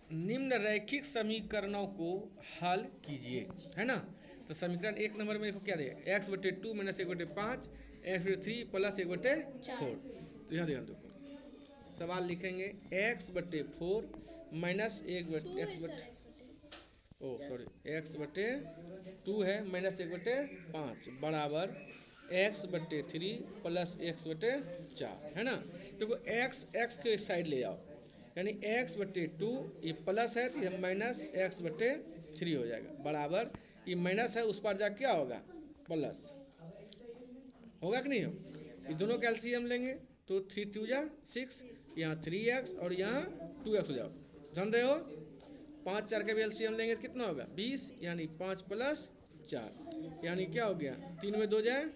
निम्न रैखिक समीकरणों को हल कीजिए, है ना। तो समीकरण 1 नंबर में देखो क्या दे, x/2 - 1/5 x/3 + 1/4। तो यहाँ ध्यान दो, सवाल लिखेंगे x/4 - x/2 है -1/5 बराबर x/3 + x/4, है ना। देखो x के साइड ले आओ, यानी x/2 ये प्लस है तो ये -x/3 हो जाएगा बराबर, ये माइनस है उस पर जा क्या होगा, प्लस होगा कि नहीं हो। ये दोनों का एलसीएम लेंगे तो 3 2 जा 6, यहाँ 3x और यहाँ 2x हो जाओ, जान रहे हो। 5 4 का भी एलसीएम लेंगे तो कितना होगा 20, यानी 5 + 4, यानी क्या हो गया 3 में 2 जाए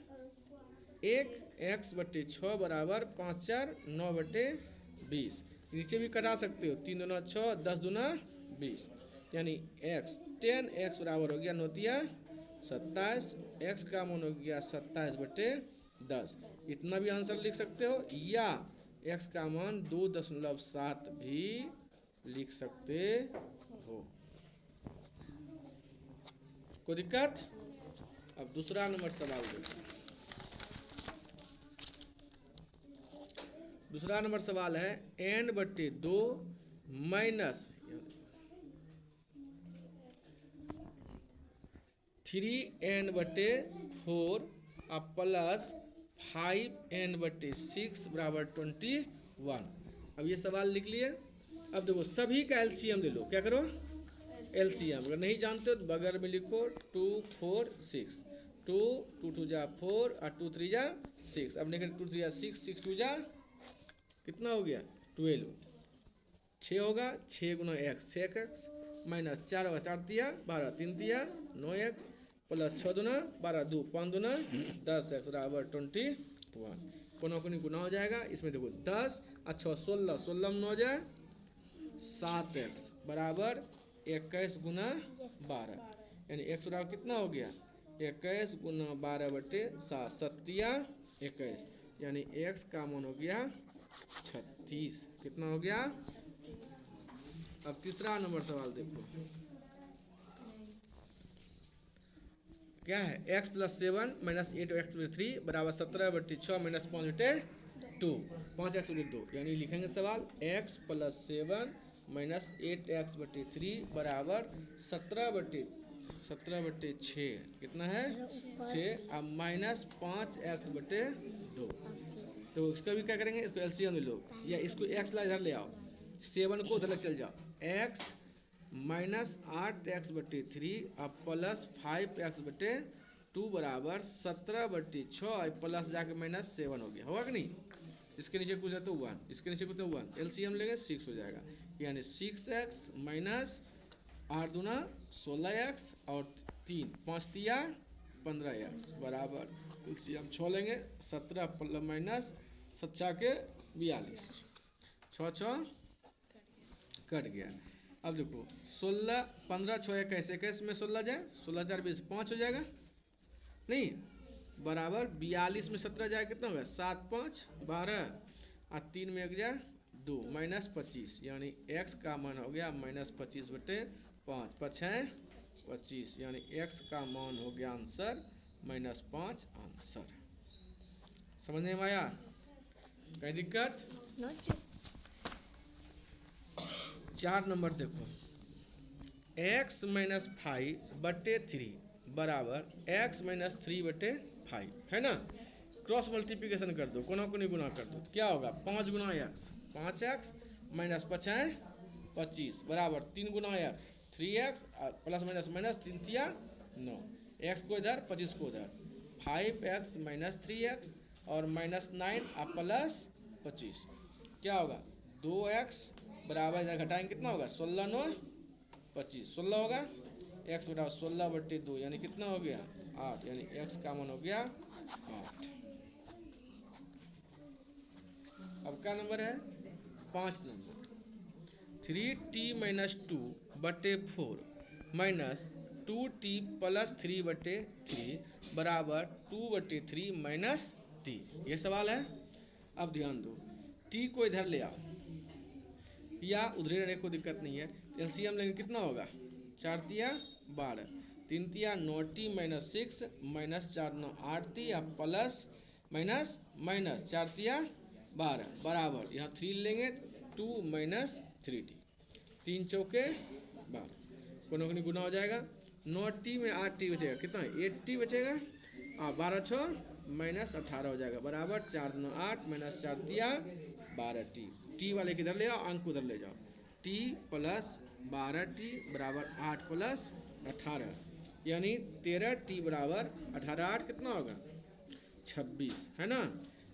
1, x/6 बराबर 5 4 9/20। नीचे भी कटा सकते हो, 3 दूना 6 10 दूना 20, यानी x 10x बराबर हो गया 9 27, x का मान हो गया 27/10। इतना भी आंसर लिख सकते हो, या x का मान 2.7 भी लिख सकते हो, कोई दिक्कत। अब दूसरा नंबर सवाल देखो। दूसरा नंबर सवाल है n/2 minus 3n/4 plus 5n/6 बराबर 21। अब ये सवाल लिख लिए। अब देखो सभी का एलसीएम ले लो, क्या करो एलसीएम, अगर नहीं जानते हो तो बगल में लिखो 2 4 6, 2 2 2 जा 4 और 2 3 जा 6। अब लिखें 2 3 जा 6, 6 2 जा कितना हो गया 12, 6 होगा 6 × x 6x माइनस 4 होगा 4 तिया 12 3 तिया 9x प्लस 6 दूना 12 2 5 दूना 10x बराबर 21। कोना कोनी गुना हो जाएगा, इसमें देखो 10 और 6 16, 16 में 9 हो जाए 7x बराबर 21 × 12, यानी x बराबर कितना हो गया 21 × 12/7, 7 21, यानी x का मान हो गया 36। कितना हो गया। अब तीसरा नंबर सवाल देखो, क्या है x + 7 - 8x/3 बराबर 17/6 - 5/2, 5x/2, यानी लिखेंगे सवाल x + 7 - 8x/3 बराबर 17/6 कितना है 6, अब माइनस 5x/2। तो इसका भी क्या करेंगे, इसको एलसीएम ले लो, या इसको x ला इधर ले आओ, 7 को उधर चल जाओ, x माइनस 8x/3 अब प्लस 5x/2 बराबर 17/6 प्लस जाके -7 हो गया, होगा कि नहीं। इसके नीचे कुछ है तो 1, इसके नीचे कुछ तो 1, एलसीएम लेंगे 6 हो जाएगा, यानी 6x माइनस 8 दूना 16x और 3 5 तिया 15x बराबर एलसीएम 6 लेंगे 17 माइनस 7 के 42, 6 6 कट गया। अब देखो 16 15 6 21 21 में 16 जाए 16 4 20 5 हो जाएगा नहीं, बराबर 42 में 17 जाए कितना होगा 7 5 12 और 3 में 1 जाए 2 -25, यानी x का मान हो गया -25/5, 5 है 25, यानी x का मान हो गया आंसर -5 आंसर। समझने में आया, कहीं दिक्कत। 4 नंबर देखो, x - 5/3 बराबर x - 3/5, है ना। क्रॉस मल्टीप्लिकेशन कर दो, कोना कोनी गुना कर दो, तो क्या होगा 5 × x 5x माइनस 5 है 25 बराबर 3 × x 3x प्लस माइनस 3 तिया 9, x को इधर 25 को उधर 5x - 3x और -9 और प्लस 25, क्या होगा 2x बराबर इधर घटाएंगे कितना होगा 16 9 25, 16 होगा, x बराबर 16/2, यानी कितना हो गया 8, यानी x का मान हो गया 8। अब क्या नंबर है 5 नंबर, 3t - 2/4 माइनस 2t + 3/3 बराबर 2/3 - t, ये सवाल है। अब ध्यान दो, t को इधर ले आओ, या उधरे रहने कोई दिक्कत नहीं है। एलसीएम लेंगे कितना होगा, 4 तिया 12, 3 तिया 9t माइनस 6 माइनस 4 9 8t या प्लस माइनस माइनस 4 तिया 12 बराबर यहाँ 3 लेंगे 2 माइनस 3t, 3 चौके 12, कोनो को गुना हो जाएगा। 9t में 8t बचेगा कितना, 8t बचेगा, 12 6 माइनस 18 हो जाएगा बराबर 4 9 8 माइनस 4 तिया 12t। टी वाले किधर ले जाओ, अंक को उधर ले जाओ, t प्लस 12t बराबर 8 प्लस 18 यानी 13t बराबर 18 8 कितना होगा 26 है ना।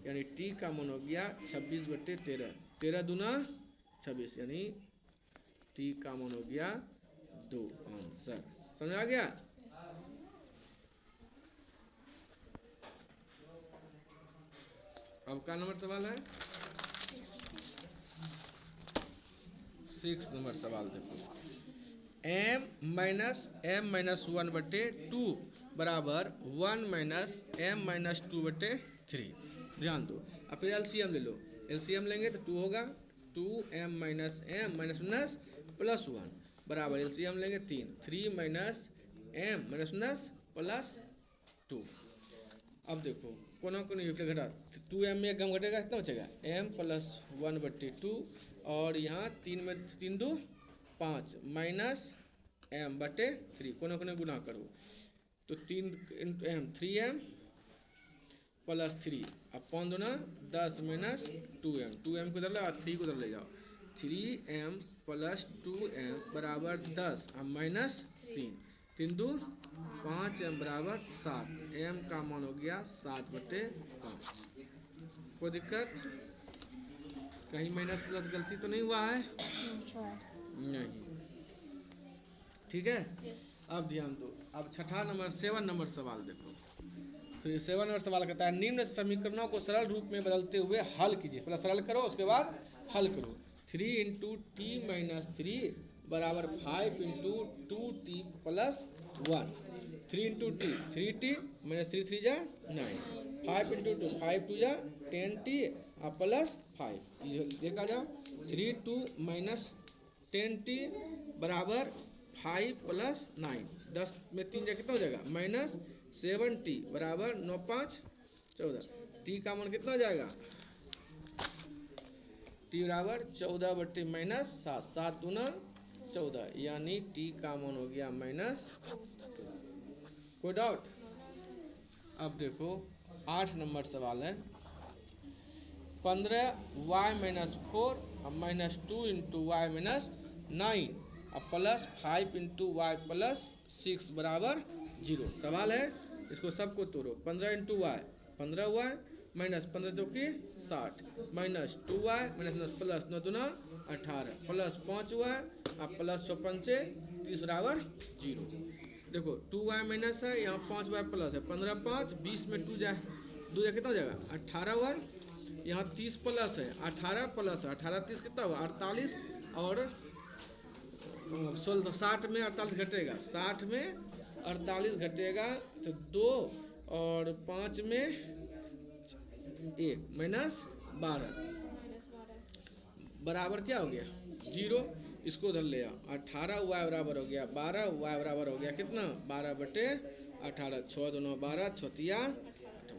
यानी t का मान हो गया 26/13, 13 दूना 26 यानी t का मान हो गया 2 आंसर। समझ आ गया। अब का नंबर सवाल है 6 नंबर सवाल देखो, m माइनस m माइनस 1/2 बराबर 1 माइनस m माइनस 2/3। ध्यान दो, अब फिर एलसीएम ले लो, एलसीएम लेंगे तो 2 होगा, 2m minus m minus minus plus 1 बराबर एलसीएम लेंगे 3 minus m minus minus plus 2। अब देखो कोनो को नहीं घटा, 2m में 1 गम घटेगा कितना बचेगा m प्लस 1/2 और यहाँ 3 में 3 2 5 माइनस m/3 कोनो को गुना करो तो 3 m 3m प्लस 3 अब 5 दूना 10 माइनस 2m को उधर ले और 3 को उधर ले जाओ, 3m प्लस 2m बराबर 10 अब माइनस 3 2 5m बराबर 7, m का मान हो गया 7/5। कोई दिक्कत कहीं माइनस प्लस गलती तो नहीं हुआ है, नहीं, ठीक है। अब ध्यान दो, अब छठा नंबर 7 नंबर सवाल देखो। फिर 7 नंबर सवाल कहता है निम्न समीकरणों को सरल रूप में बदलते हुए हल कीजिए। पहले सरल करो उसके बाद हल करो। 3 × t माइनस 3 बराबर 5 × 2t plus 1, 3 × t 3t minus 3 3 जा 9, 5 × 2 5 2 जा 10t प्लस 5 देखा जाओ, 3 2 माइनस 10t बराबर 5 प्लस 9, 10 में 3 जा कितना हो जाएगा माइनस 7t बराबर 9 5 14, t का मान कितना हो जाएगा, t बराबर 14 माइनस 7, 7 दूना 14 यानी t का मान हो गया माइनस। कोई डाउट। अब देखो 8 नंबर सवाल है, 15y minus 4 minus 2 × y minus 9 अब प्लस 5 × y प्लस 6 बराबर 0। सवाल है इसको सबको तोड़ो, 15 × y 15y माइनस 15 चौकी 60 माइनस 2y माइनस प्लस 9 दूना 18 प्लस 5y अब प्लस 56 से 30 बराबर 0। देखो 2y माइनस है यहाँ 5y प्लस है, 15 5 20 में 2 जाए 2 जा कितना हो जाएगा 18y, यहाँ 30 प्लस है 18 प्लस 18 30 कितना हुआ 48 और 16 60 में 48 घटेगा, 60 में 48 घटेगा तो 2 और 5 में 1 माइनस 12 बराबर क्या हो गया 0। इसको उधर ले आओ, 18y बराबर हो गया 12y बराबर हो गया कितना 12/18, 6 2 9 12 6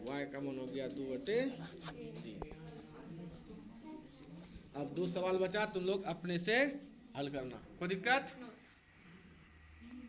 y का मान हो गया 2/3। अब 2 सवाल बचा, तुम लोग अपने से हल करना, कोई दिक्कत।